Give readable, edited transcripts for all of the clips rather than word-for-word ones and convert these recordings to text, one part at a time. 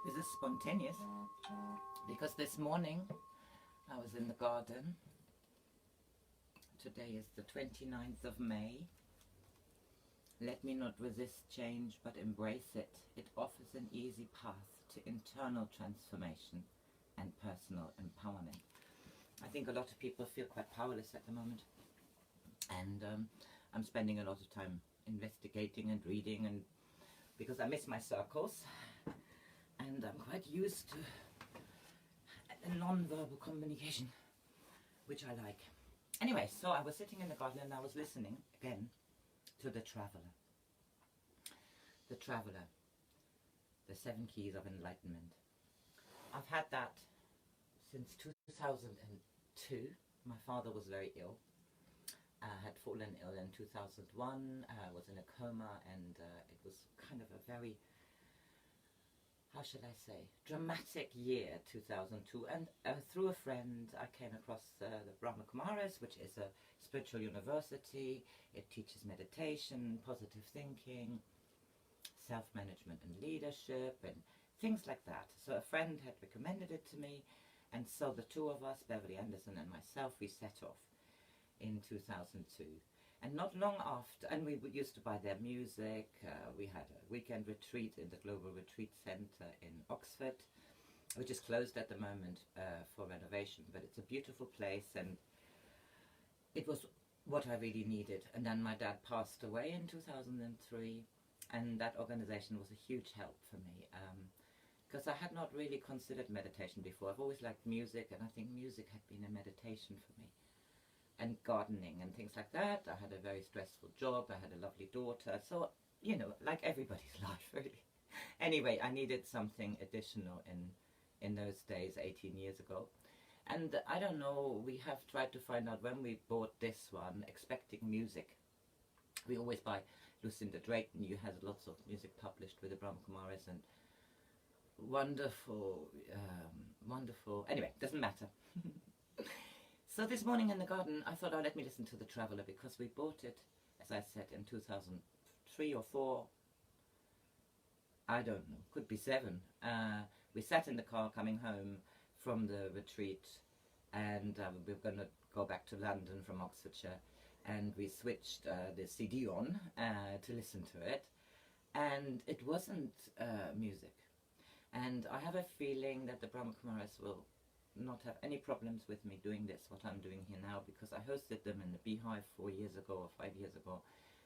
This is spontaneous because this morning I was in the garden. Today is the 29th of May. Let me not resist change but embrace it. It offers an easy path to internal transformation and personal empowerment. I think a lot of people feel quite powerless at the moment, and I'm spending a lot of time investigating and reading, and because I miss my circles and I'm quite used to a non-verbal communication, which I like. Anyway, so I was sitting in the garden and I was listening again to The Traveler. The Traveler, the 7 Keys of Enlightenment. I've had that since 2002. My father was very ill. Had fallen ill in 2001, was in a coma, and it was kind of a very, how should I say, dramatic year, 2002. And through a friend, I came across the Brahma Kumaris, which is a spiritual university. It teaches meditation, positive thinking, self-management and leadership, and things like that. So a friend had recommended it to me, and so the two of us, Beverly Anderson and myself, we set off in 2002. And not long after, and we used to buy their music. We had a weekend retreat in the Globalretreat Center in Oxford, which is closed at the moment for renovation, but it's a beautiful place, and it was what I really needed. And then my dad passed away in 2003, and that organization was a huge help for me, because I had not really considered meditation before. I've always liked music, and I think music had been a meditation for me. And gardening and things like that. I had a very stressful job. I had a lovely daughter. So, you know, like everybody's life, really. Anyway, I needed something additional in those days, 18 years ago. And I don't know, we have tried to find out when we bought this one, expecting music. We always buy Lucinda Drayton, who has lots of music published with the Brahma Kumaris, and wonderful, wonderful. Anyway, doesn't matter. So this morning in the garden, I thought, oh, let me listen to The Traveler, because we bought it, as I said, in 2003 or 4. I don't know, could be 7. We sat in the car coming home from the retreat, and we were going to go back to London from Oxfordshire, and we switched the CD on to listen to it, and it wasn't music. And I have a feeling that the Brahma Kumaris will not have any problems with me doing this, what I'm doing here now, because I hosted them in the Beehive 4 years ago or 5 years ago.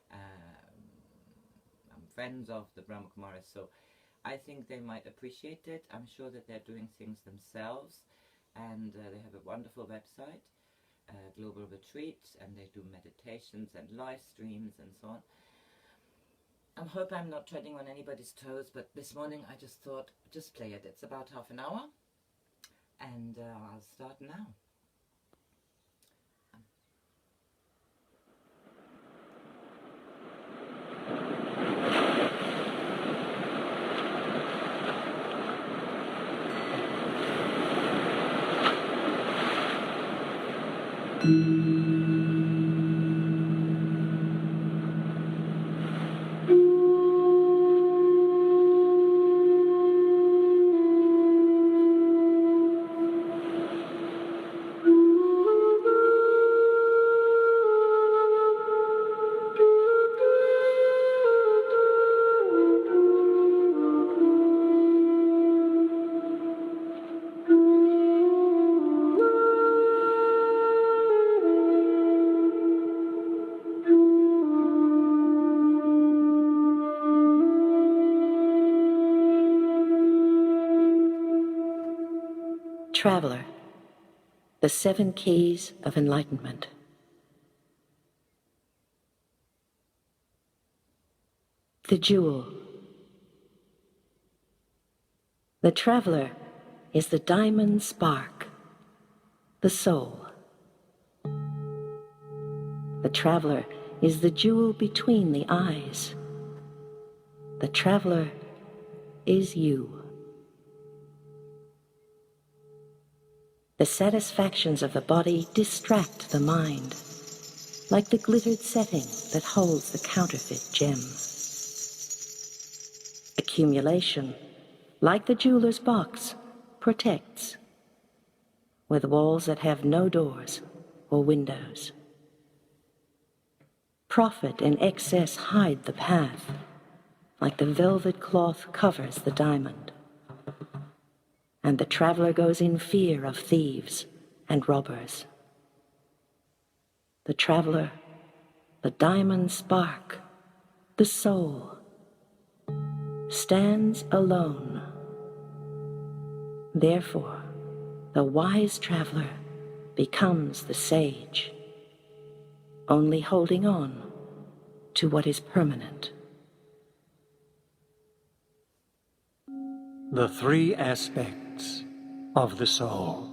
I'm friends of the Brahma Kumaris, so I think they might appreciate it. I'm sure that they're doing things themselves, and they have a wonderful website, Globalretreat, and they do meditations and live streams and so on. I hope I'm not treading on anybody's toes, but this morning I just thought, just play it. It's about half an hour. And I'll start now. Traveler, the 7 Keys of Enlightenment. The jewel. The traveler is the diamond spark, the soul. The traveler is the jewel between the eyes. The traveler is you. The satisfactions of the body distract the mind, like the glittered setting that holds the counterfeit gem. Accumulation like the jeweler's box, protects, with walls that have no doors or windows. Profit and excess hide the path, like the velvet cloth covers the diamond. And the traveler goes in fear of thieves and robbers. The traveler, the diamond spark, the soul, stands alone. Therefore, the wise traveler becomes the sage, only holding on to what is permanent. The three aspects of the soul.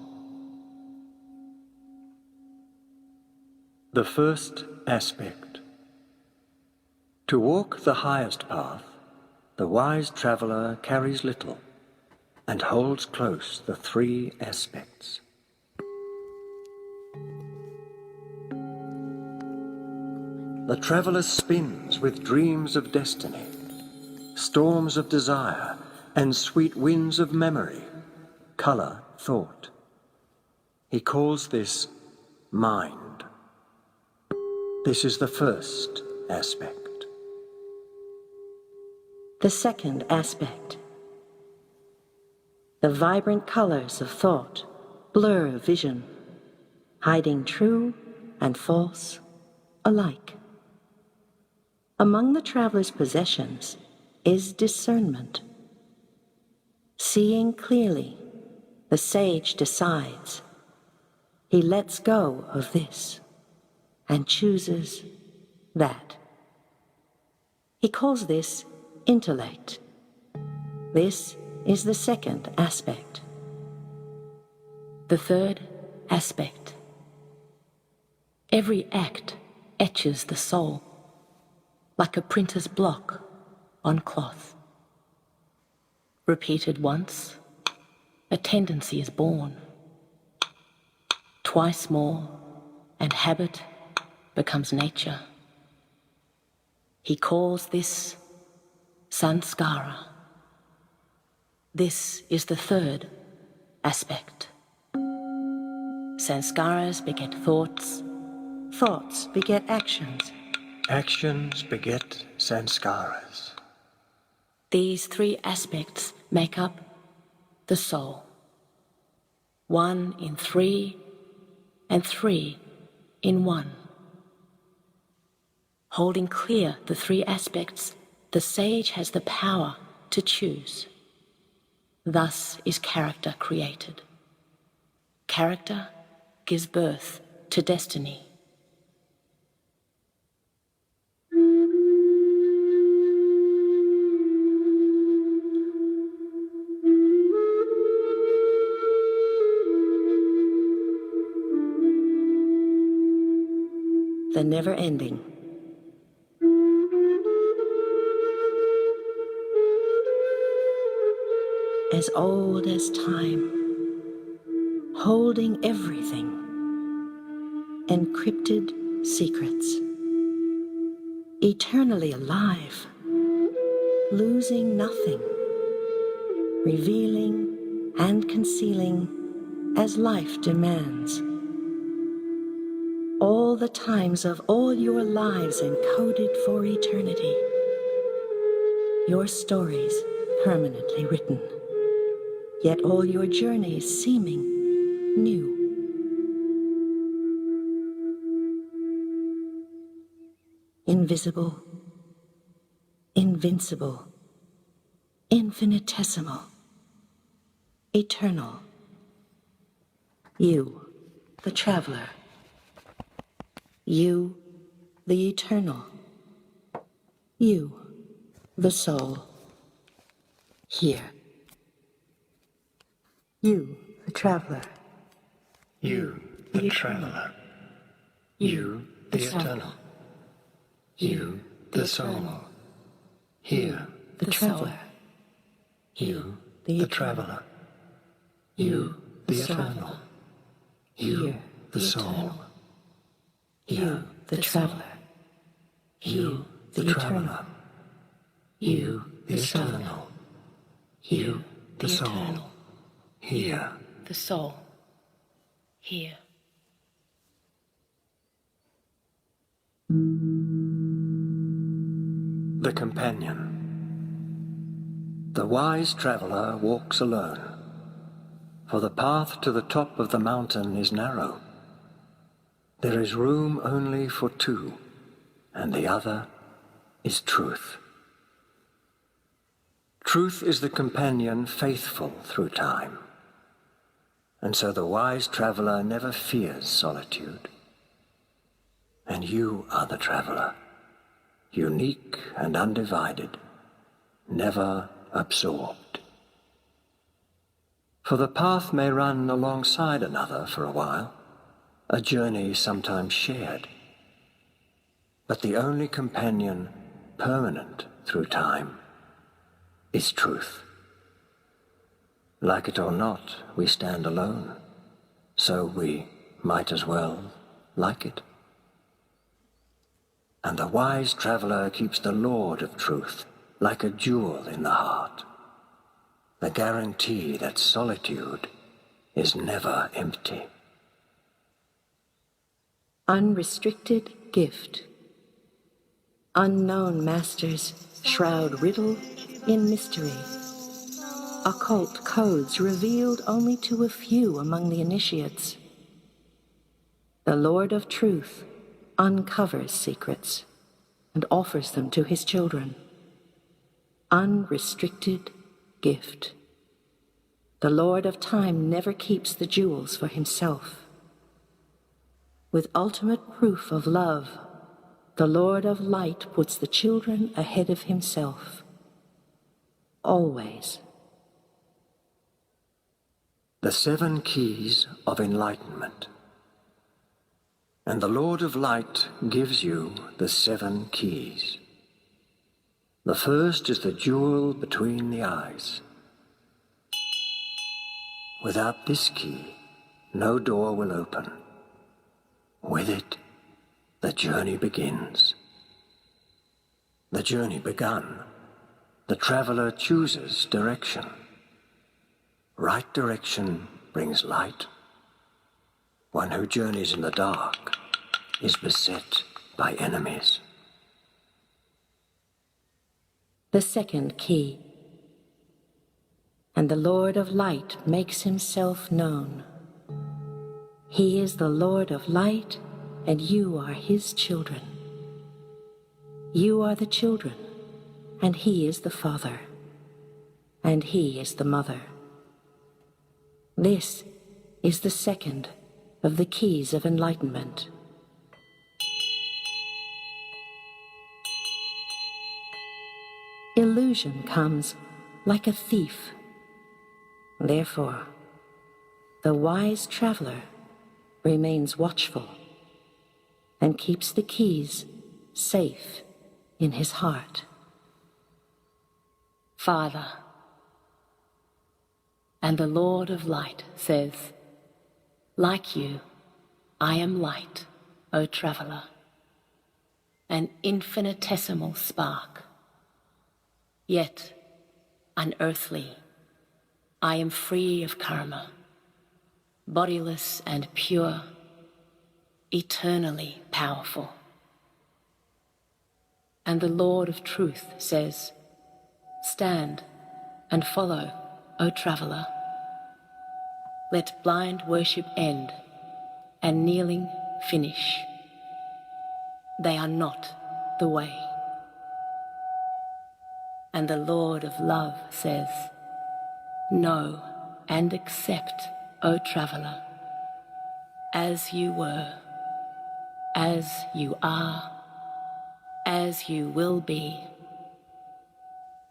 The first aspect. To walk the highest path, the wise traveler carries little and holds close the three aspects. The traveler spins with dreams of destiny, storms of desire, and sweet winds of memory, color, thought. He calls this mind. This is the first aspect. The second aspect. The vibrant colors of thought blur vision, hiding true and false alike. Among the traveler's possessions is discernment. Seeing clearly, the sage decides. He lets go of this and chooses that. He calls this intellect. This is the second aspect. The third aspect. Every act etches the soul, like a printer's block on cloth. Repeated once, a tendency is born. Twice more, and habit becomes nature. He calls this sanskara. This is the third aspect. Sanskaras beget thoughts. Thoughts beget actions. Actions beget sanskaras. These three aspects make up the soul. One in three, and three in one. Holding clear the three aspects, the sage has the power to choose. Thus is character created. Character gives birth to destiny. The never-ending. As old as time, holding everything, encrypted secrets, eternally alive, losing nothing, revealing and concealing as life demands. All the times of all your lives encoded for eternity. Your stories permanently written, yet all your journeys seeming new. Invisible, invincible, infinitesimal, eternal. You, the traveler. You, the eternal. You, the soul. Here. You, the traveler. You, the traveler. You, the eternal. You, the soul. Here, The traveler. you, the traveler. You, the eternal. You, the soul. You, the traveler. You, the traveler. You, the eternal. You, the soul, eternal. here. The soul, here. The companion. The wise traveler walks alone, for the path to the top of the mountain is narrow. There is room only for two, and the other is truth. Truth is the companion faithful through time, and so the wise traveler never fears solitude. And you are the traveler, unique and undivided, never absorbed. For the path may run alongside another for a while, a journey sometimes shared, but the only companion permanent through time is truth. Like it or not, we stand alone, so we might as well like it. And the wise traveler keeps the Lord of truth like a jewel in the heart, the guarantee that solitude is never empty. Unrestricted gift. Unknown masters shroud riddle in mystery. Occult codes revealed only to a few among the initiates. The Lord of Truth uncovers secrets and offers them to his children. Unrestricted gift. The Lord of Time never keeps the jewels for himself. With ultimate proof of love, the Lord of Light puts the children ahead of himself. Always. The 7 keys of enlightenment. And the Lord of Light gives you the 7 keys. The first is the jewel between the eyes. Without this key, no door will open. With it, the journey begins. The journey begun, the traveler chooses direction. Right direction brings light. One who journeys in the dark is beset by enemies. The second key. And the Lord of Light makes himself known. He is the Lord of Light, and you are his children. You are the children, and he is the father, and he is the mother. This is the second of the keys of enlightenment. Illusion comes like a thief. Therefore, the wise traveler remains watchful and keeps the keys safe in his heart. Father, and the Lord of Light says, like you, I am light, O traveler, an infinitesimal spark. Yet, unearthly, I am free of karma, bodiless and pure, eternally powerful. And the Lord of Truth says, stand and follow, O traveler. Let blind worship end and kneeling finish. They are not the way. And the Lord of Love says, know and accept, O traveler, as you were, as you are, as you will be.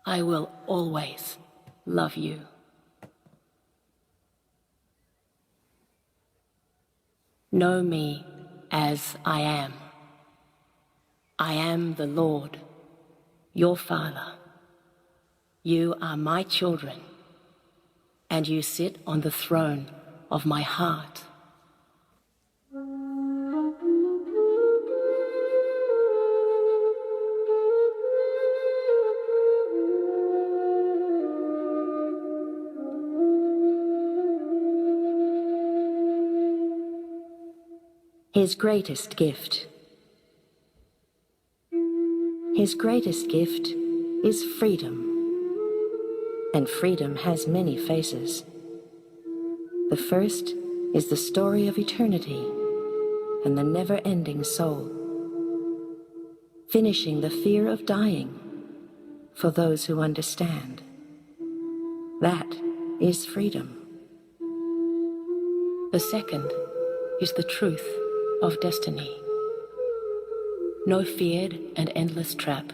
I will always love you. Know me as I am. I am the Lord, your Father. You are my children, and you sit on the throne of my heart. His greatest gift. His greatest gift is freedom. And freedom has many faces. The first is the story of eternity and the never-ending soul, finishing the fear of dying for those who understand. That is freedom. The second is the truth of destiny. No feared and endless trap.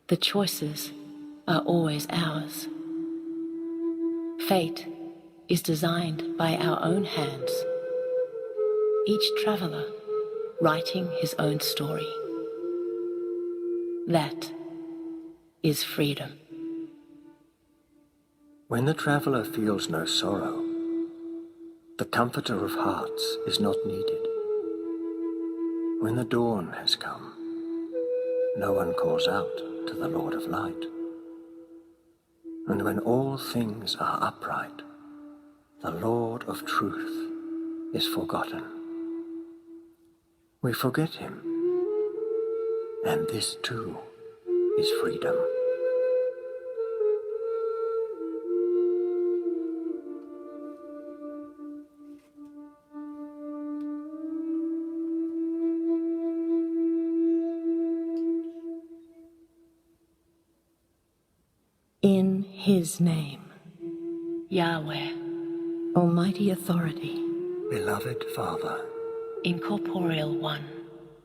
The choices are always ours. Fate is designed by our own hands. Each traveler writing his own story. That is freedom. When the traveler feels no sorrow, the comforter of hearts is not needed. When the dawn has come, no one calls out to the Lord of Light. And when all things are upright, the Lord of Truth is forgotten. We forget him, and this too is freedom. In his name, Yahweh, Almighty Authority, Beloved Father, Incorporeal One,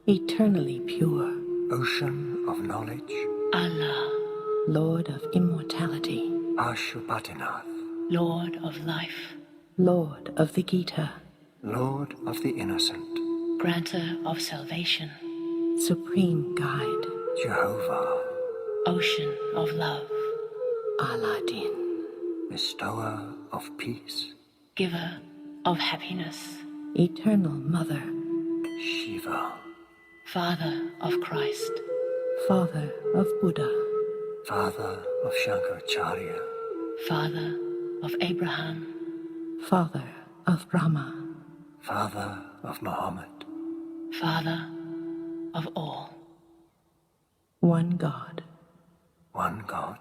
Eternally Pure, Ocean of Knowledge, Allah, Lord of Immortality, Pashupatinath, Lord of Life, Lord of the Gita, Lord of the Innocent, Granter of Salvation, Supreme Guide, Jehovah, Ocean of Love, Aladdin, Bestower of Peace, Giver of Happiness, Eternal Mother, Shiva, Father of Christ, Father of Buddha, Father of Shankaracharya, Father of Abraham, Father of Brahma, Father of Muhammad, Father of all. One God, one God,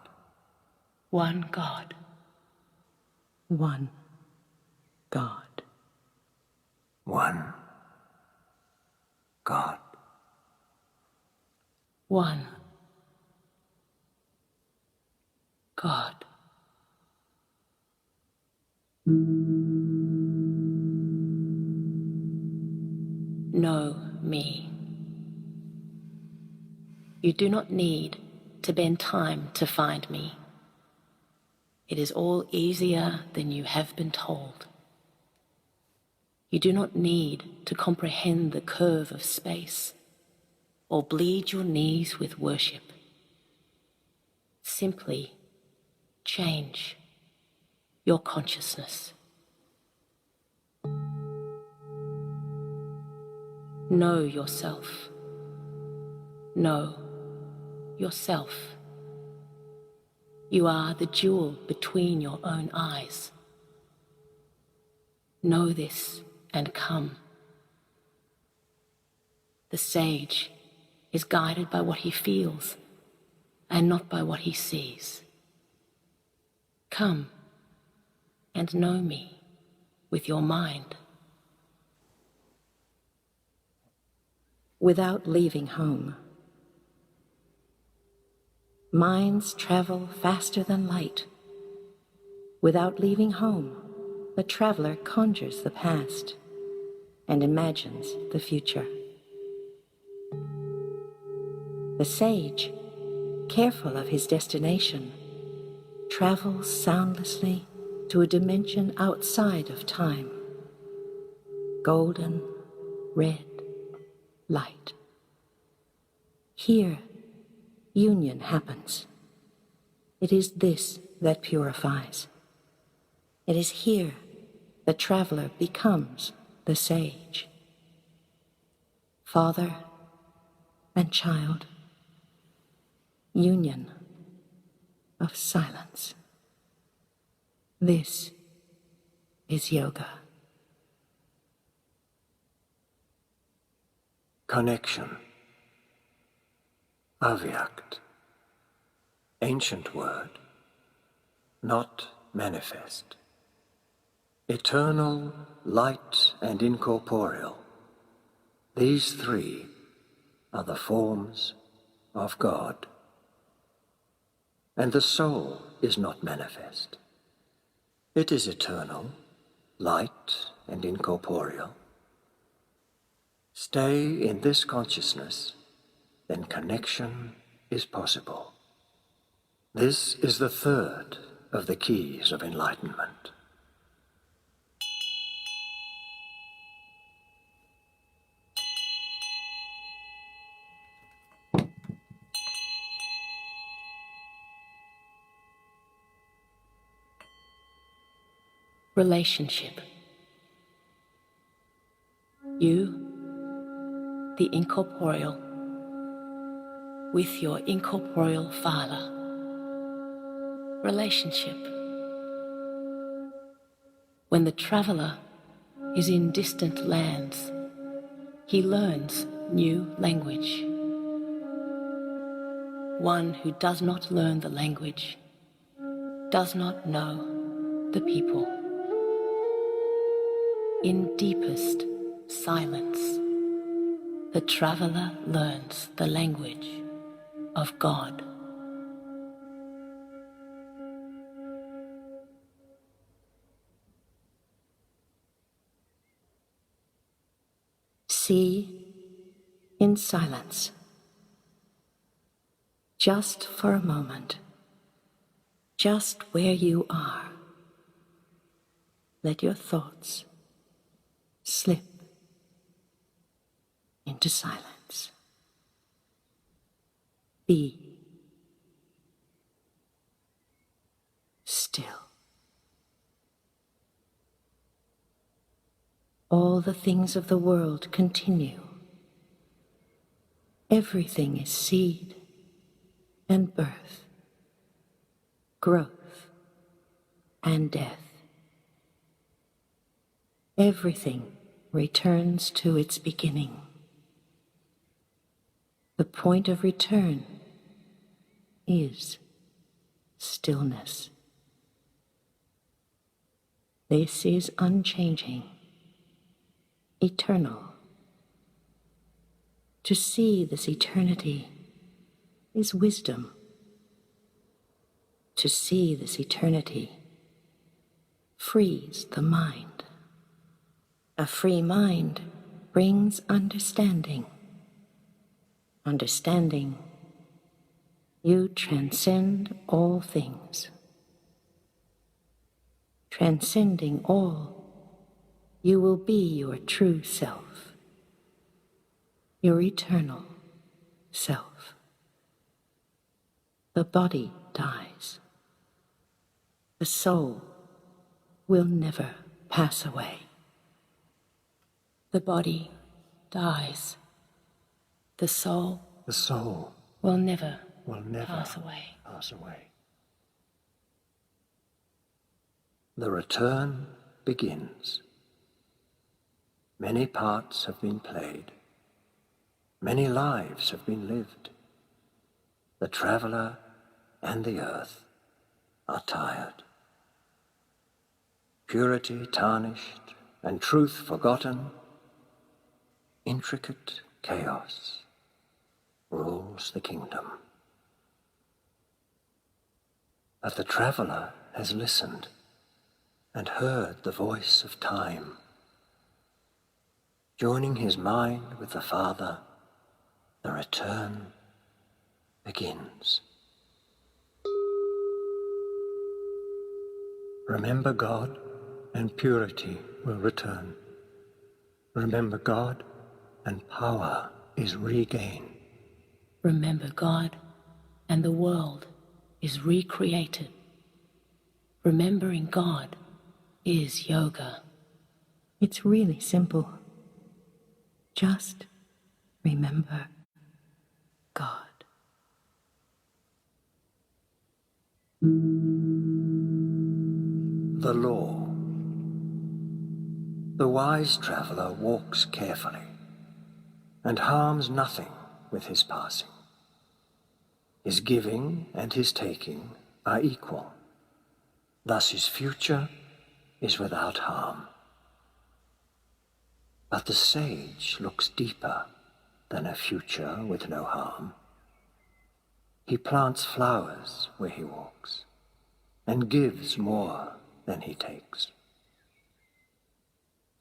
one God, one God, one God. one God. Know me. You do not need to bend time to find me. It is all easier than you have been told. You do not need to comprehend the curve of space or bleed your knees with worship. Simply change your consciousness. Know yourself. Know yourself. You are the jewel between your own eyes. Know this and come. The sage is guided by what he feels and not by what he sees. Come and know me with your mind. Without leaving home, minds travel faster than light. Without leaving home, the traveler conjures the past and imagines the future. The sage, careful of his destination, travels soundlessly to a dimension outside of time. Golden, red light. Here, union happens. It is this that purifies. It is here the traveler becomes the sage. Father and child, union of silence. This is yoga. connection, avyakt, ancient word, not manifest, eternal, light and incorporeal. These three are the forms of God. And the soul is not manifest. It is eternal, light and incorporeal. Stay in this consciousness, then connection is possible. This is the third of the keys of enlightenment. Relationship. You, the incorporeal, with your incorporeal father. Relationship. When the traveler is in distant lands, he learns new language. One who does not learn the language does not know the people. In deepest silence, the traveler learns the language of God. See in silence, just for a moment, just where you are. Let your thoughts slip into silence. Be still. All the things of the world continue. Everything is seed and birth, growth and death. Everything returns to its beginning. The point of return is stillness. This is unchanging, eternal. To see this eternity is wisdom. To see this eternity frees the mind. A free mind brings understanding. Understanding, you transcend all things. Transcending all, you will be your true self, your eternal self. The body dies. The soul will never pass away. The body dies. The soul will never pass away. The return begins. Many parts have been played. Many lives have been lived. The traveler and the earth are tired. Purity tarnished and truth forgotten. Intricate chaos rules the kingdom. But the traveler has listened and heard the voice of time. Joining his mind with the Father, the return begins. Remember God, and purity will return. Remember God, and power is regained. Remember God, and the world is recreated. Remembering God is yoga. It's really simple. Just remember God. The law. The wise traveler walks carefully and harms nothing with his passing. His giving and his taking are equal. Thus his future is without harm. But the sage looks deeper than a future with no harm. He plants flowers where he walks, and gives more than he takes.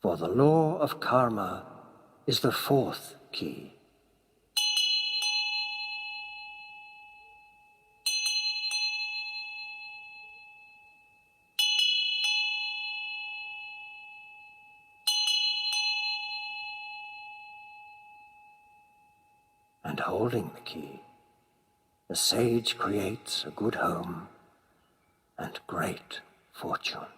For the law of karma is the fourth key. And holding the key, the sage creates a good home and great fortune.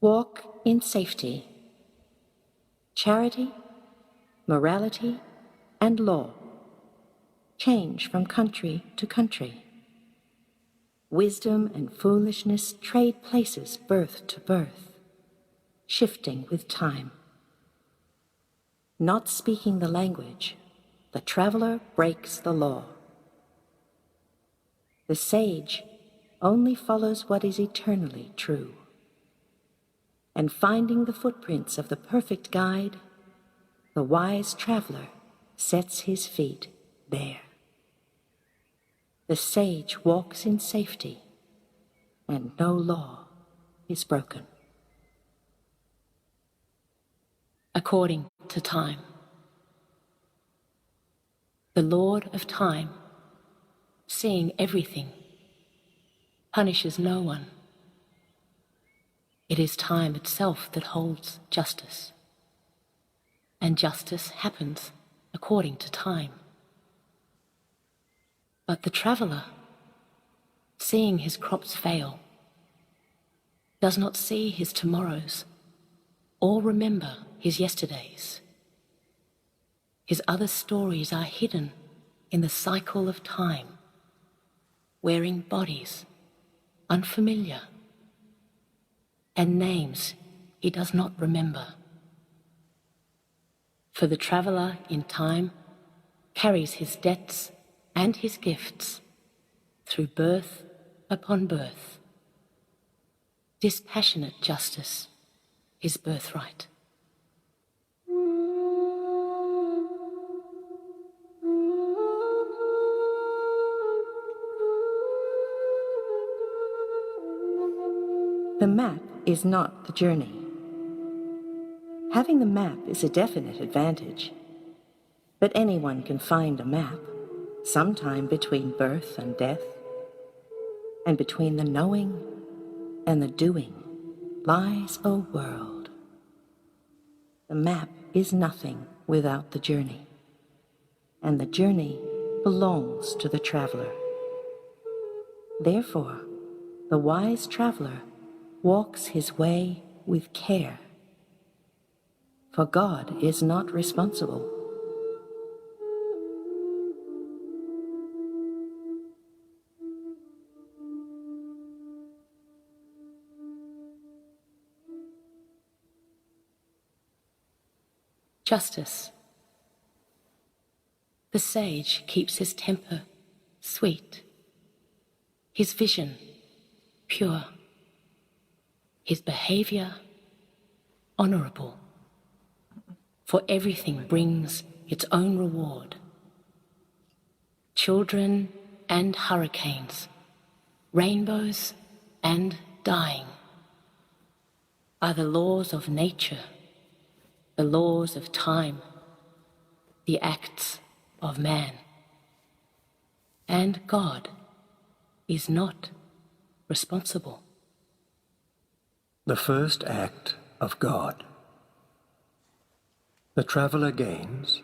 Walk in safety. Charity, morality, and law change from country to country. Wisdom and foolishness trade places birth to birth, shifting with time. Not speaking the language, the traveler breaks the law. The sage only follows what is eternally true. And finding the footprints of the perfect guide, the wise traveler sets his feet there. The sage walks in safety, and no law is broken. According to time. The Lord of Time, seeing everything, punishes no one. It is time itself that holds justice, and justice happens according to time. But the traveler, seeing his crops fail, does not see his tomorrows or remember his yesterdays. His other stories are hidden in the cycle of time, wearing bodies unfamiliar and names he does not remember. For the traveler in time carries his debts and his gifts through birth upon birth. Dispassionate justice is birthright. The map is not the journey. Having the map is a definite advantage, but anyone can find a map sometime between birth and death, and between the knowing and the doing lies a world. The map is nothing without the journey, and the journey belongs to the traveler. Therefore, the wise traveler walks his way with care, for God is not responsible. Justice. The sage keeps his temper sweet, his vision pure, his behavior honorable, for everything brings its own reward. Children and hurricanes, rainbows and dying are the laws of nature, the laws of time, the acts of man. And God is not responsible. The first act of God. The traveler gains,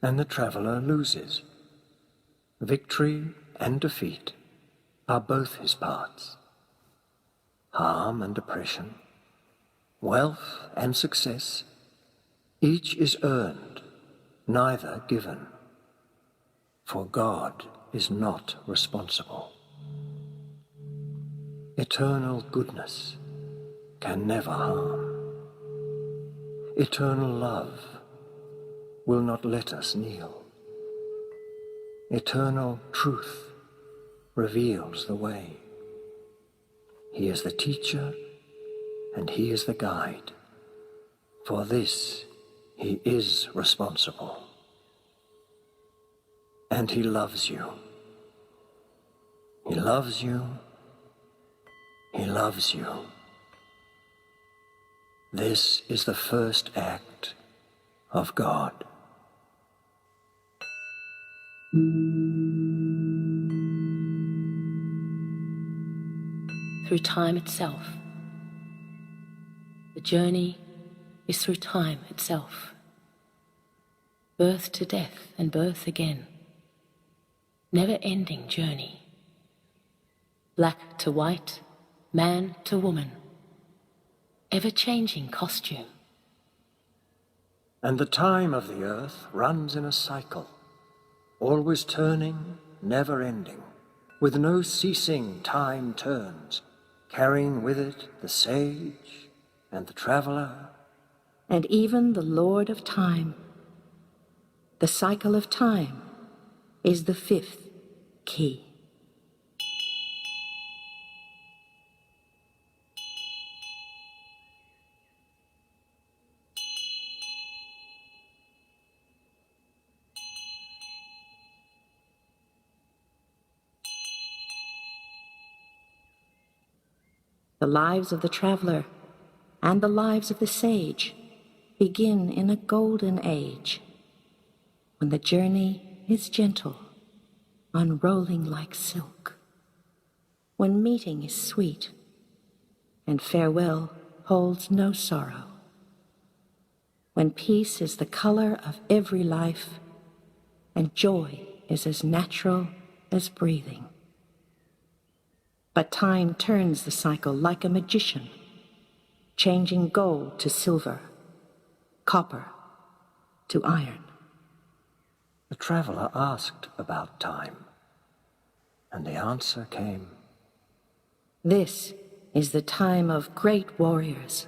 and the traveler loses. Victory and defeat are both his parts. Harm and oppression, wealth and success, each is earned, neither given. For God is not responsible. Eternal goodness can never harm. Eternal love will not let us kneel. Eternal truth reveals the way. He is the teacher and he is the guide. For this he is responsible. And he loves you. He loves you. He loves you. This is the first act of God. Through time itself. The journey is through time itself. Birth to death and birth again. Never-ending journey. Black to white, man to woman. Ever-changing costume. And the time of the earth runs in a cycle, always turning, never ending. With no ceasing, time turns, carrying with it the sage and the traveler. And even the Lord of Time. The cycle of time is the fifth key. The lives of the traveler and the lives of the sage begin in a golden age, when the journey is gentle, unrolling like silk, when meeting is sweet, and farewell holds no sorrow, when peace is the color of every life, and joy is as natural as breathing. But time turns the cycle like a magician, changing gold to silver, copper to iron. The traveler asked about time, and the answer came. This is the time of great warriors,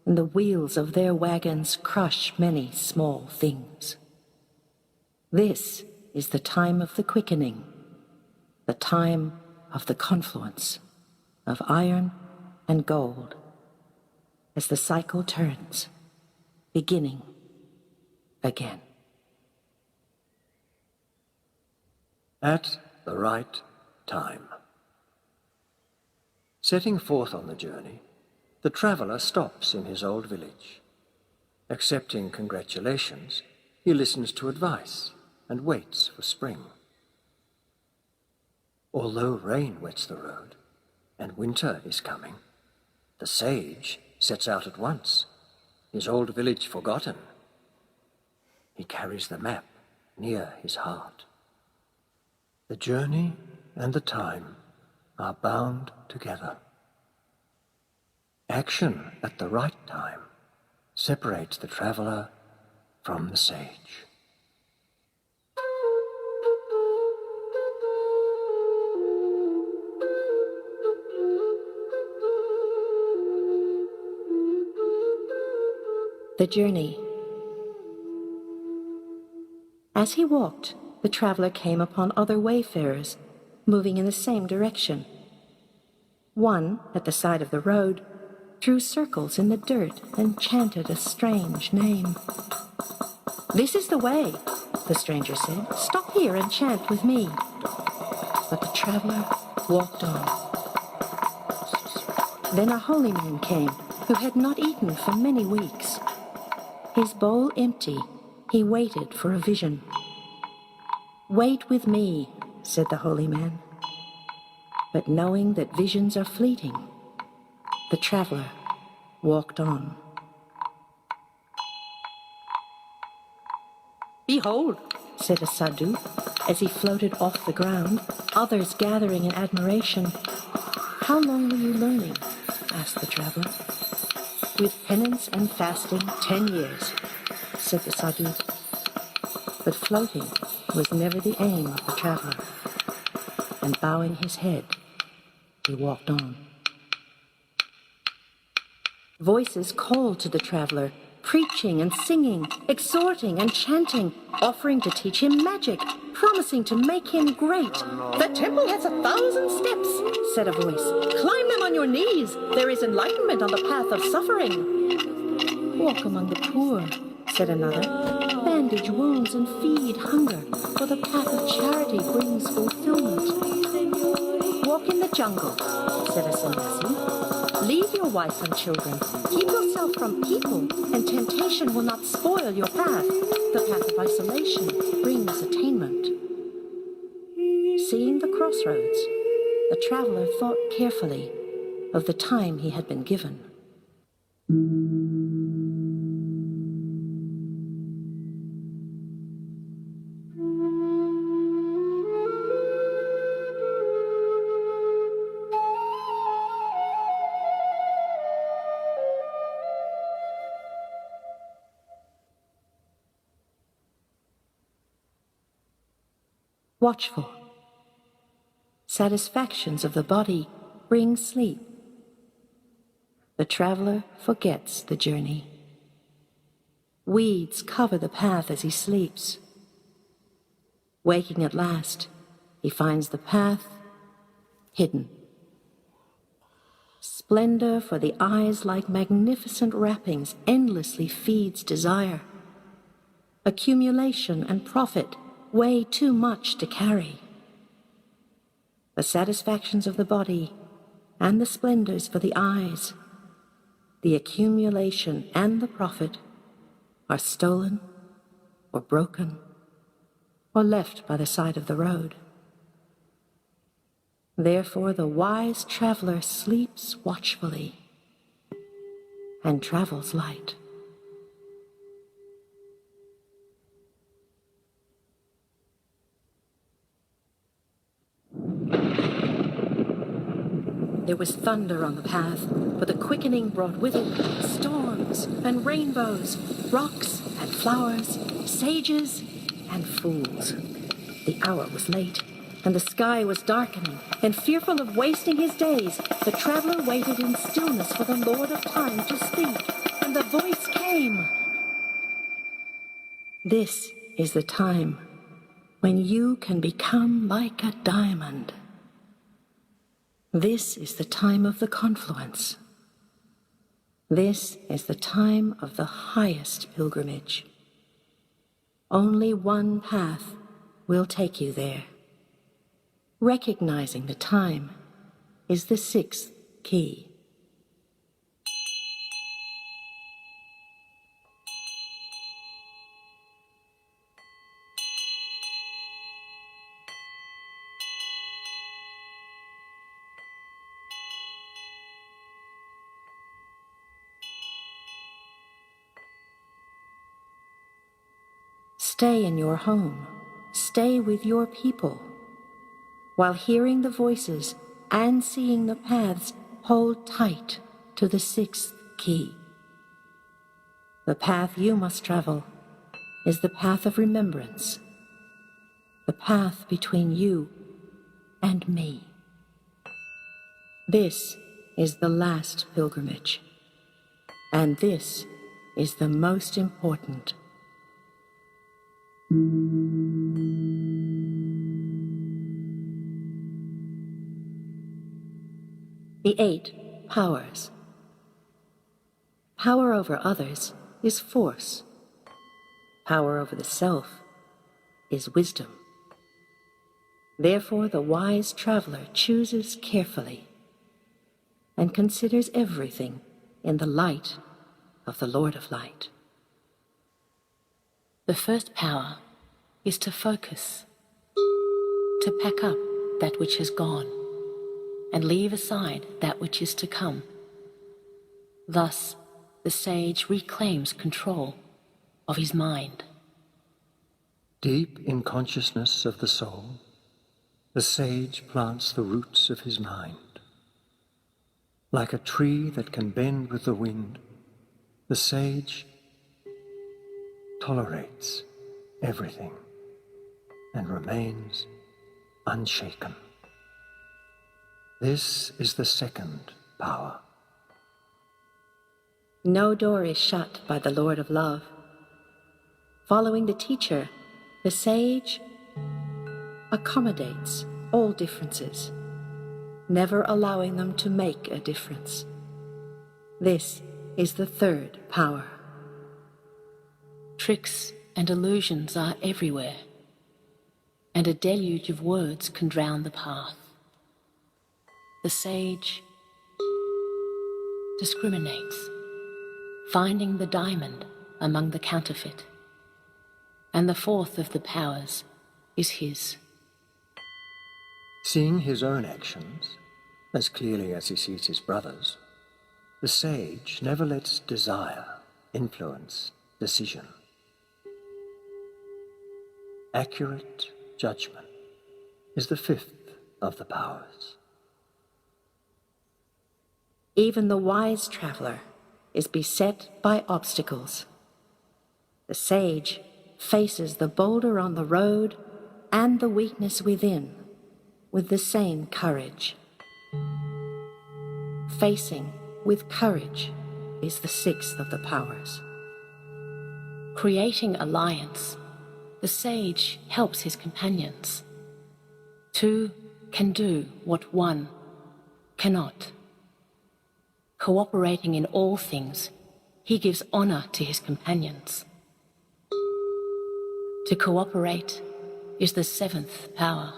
and the wheels of their wagons crush many small things. This is the time of the quickening, the time of the confluence of iron and gold, as the cycle turns, beginning again. At the right time. Setting forth on the journey, the traveler stops in his old village. Accepting congratulations, he listens to advice and waits for spring. Although rain wets the road and winter is coming, the sage sets out at once, his old village forgotten. He carries the map near his heart. The journey and the time are bound together. Action at the right time separates the traveler from the sage. The journey. As he walked, the traveler came upon other wayfarers moving in the same direction. One, at the side of the road, drew circles in the dirt and chanted a strange name. "This is the way," the stranger said. "Stop here and chant with me." But the traveler walked on. Then a holy man came who had not eaten for many weeks. His bowl empty, he waited for a vision. "Wait with me," said the holy man. But knowing that visions are fleeting, the traveler walked on. "Behold," said a sadhu, as he floated off the ground, others gathering in admiration. "How long were you learning?" asked the traveler. "With penance and fasting, 10 years, said the sadhu. But floating was never the aim of the traveler, and bowing his head, he walked on. Voices called to the traveler, preaching and singing, exhorting and chanting, offering to teach him magic, promising to make him great. "The temple has 1,000 steps," said a voice. "Climb them on your knees. There is enlightenment on the path of suffering." "Walk among the poor," said another. "Bandage wounds and feed hunger, for the path of charity brings fulfillment." "Walk in the jungle," said a sannyasi. "Leave your wife and children. Keep yourself from people, and temptation will not spoil your path. The path of isolation brings attainment." Seeing the crossroads, the traveler thought carefully of the time he had been given. Watchful. Satisfactions of the body bring sleep. The traveler forgets the journey. Weeds cover the path as he sleeps. Waking at last, he finds the path hidden. Splendor for the eyes like magnificent wrappings endlessly feeds desire. Accumulation and profit weigh too much to carry. The satisfactions of the body and the splendors for the eyes, the accumulation and the profit are stolen or broken or left by the side of the road. Therefore the wise traveler sleeps watchfully and travels light. There was thunder on the path, for the quickening brought with it storms and rainbows, rocks and flowers, sages and fools. The hour was late, and the sky was darkening, and fearful of wasting his days, the traveler waited in stillness for the Lord of Time to speak, and the voice came. "This is the time when you can become like a diamond. This is the time of the confluence. This is the time of the highest pilgrimage. Only one path will take you there. Recognizing the time is the sixth key." Stay in your home, stay with your people. While hearing the voices and seeing the paths, hold tight to the sixth key. The path you must travel is the path of remembrance, the path between you and me. This is the last pilgrimage, and this is the most important. The 8 powers. Power over others is force. Power over the self is wisdom. Therefore, the wise traveler chooses carefully and considers everything in the light of the Lord of Light. The first power is to focus, to pack up that which has gone, and leave aside that which is to come. Thus, the sage reclaims control of his mind. Deep in consciousness of the soul, the sage plants the roots of his mind. Like a tree that can bend with the wind, the sage tolerates everything and remains unshaken. This is the second power. No door is shut by the Lord of Love. Following the teacher, the sage accommodates all differences, never allowing them to make a difference. This is the third power. Tricks and illusions are everywhere, and a deluge of words can drown the path. The sage discriminates, finding the diamond among the counterfeit, and the fourth of the powers is his. Seeing his own actions, as clearly as he sees his brother's, the sage never lets desire influence decision. Accurate judgment is the fifth of the powers. Even the wise traveler is beset by obstacles. The sage faces the boulder on the road and the weakness within with the same courage. Facing with courage is the sixth of the powers. Creating alliance, the sage helps his companions. Two can do what one cannot. Cooperating in all things, he gives honor to his companions. To cooperate is the seventh power.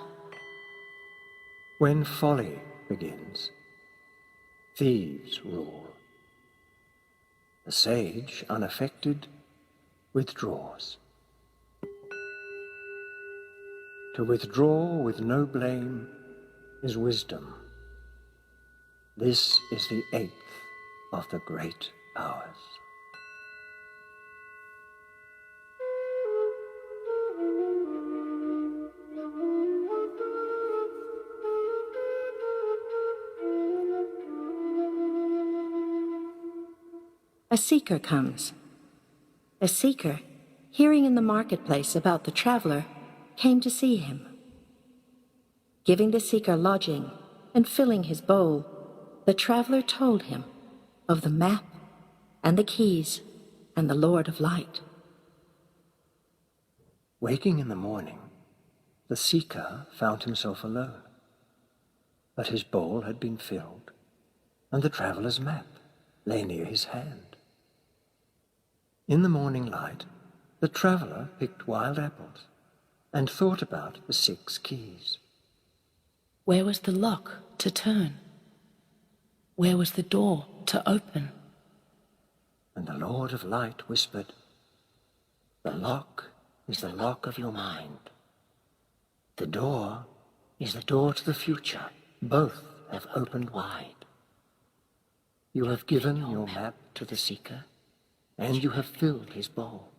When folly begins, thieves rule. The sage, unaffected, withdraws. To withdraw with no blame is wisdom. This is the eighth of the great powers. A seeker comes. A seeker, hearing in the marketplace about the traveler, came to see him. Giving the seeker lodging and filling his bowl, the traveler told him of the map and the keys and the Lord of Light. Waking in the morning, the seeker found himself alone. But his bowl had been filled, and the traveler's map lay near his hand. In the morning light, the traveler picked wild apples and thought about the 6 keys. Where was the lock to turn? Where was the door to open? And the Lord of Light whispered, "The lock is the lock of your mind. The door is the door to the future. Both have opened wide. You have given your map to the seeker, and you have filled his bowl.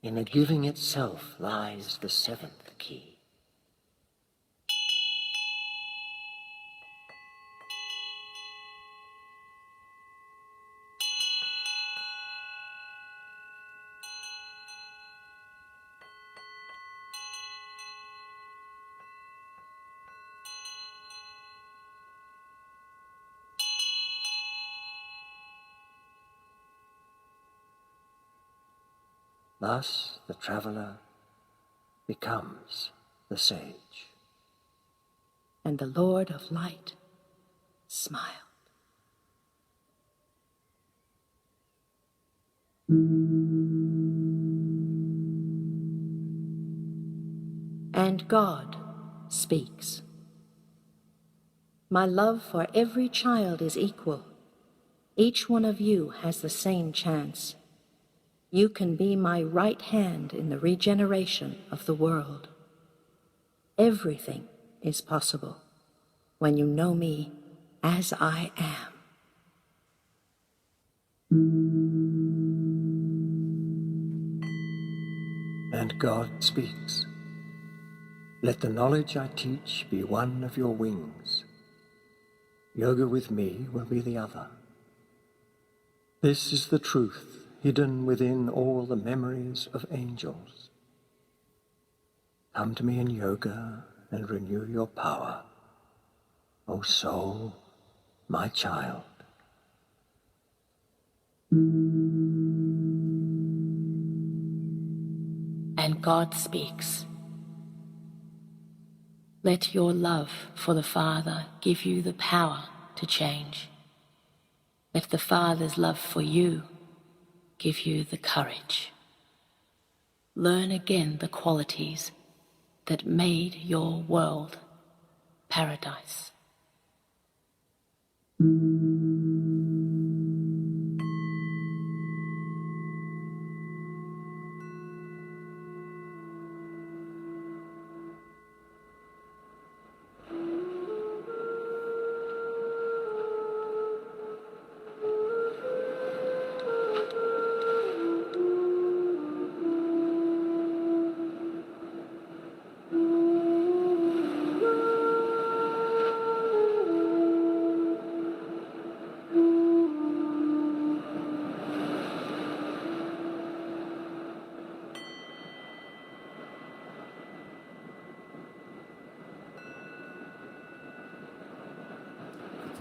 In the giving itself lies the 7th key." Thus the traveler becomes the sage. And the Lord of Light smiled. And God speaks. My love for every child is equal. Each one of you has the same chance. You can be my right hand in the regeneration of the world. Everything is possible when you know me as I am. And God speaks. Let the knowledge I teach be one of your wings. Yoga with me will be the other. This is the truth hidden within all the memories of angels. Come to me in yoga and renew your power, O soul, my child. And God speaks. Let your love for the Father give you the power to change. Let the Father's love for you give you the courage. Learn again the qualities that made your world paradise.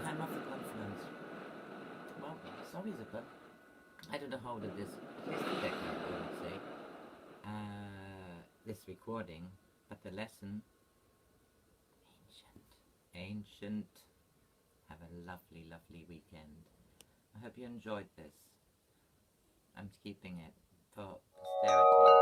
Time of the conference. Well, it's always a book. I don't know how old it is. At least a decade, I would say. This recording, but the lesson, ancient. Have a lovely, lovely weekend. I hope you enjoyed this. I'm keeping it for posterity.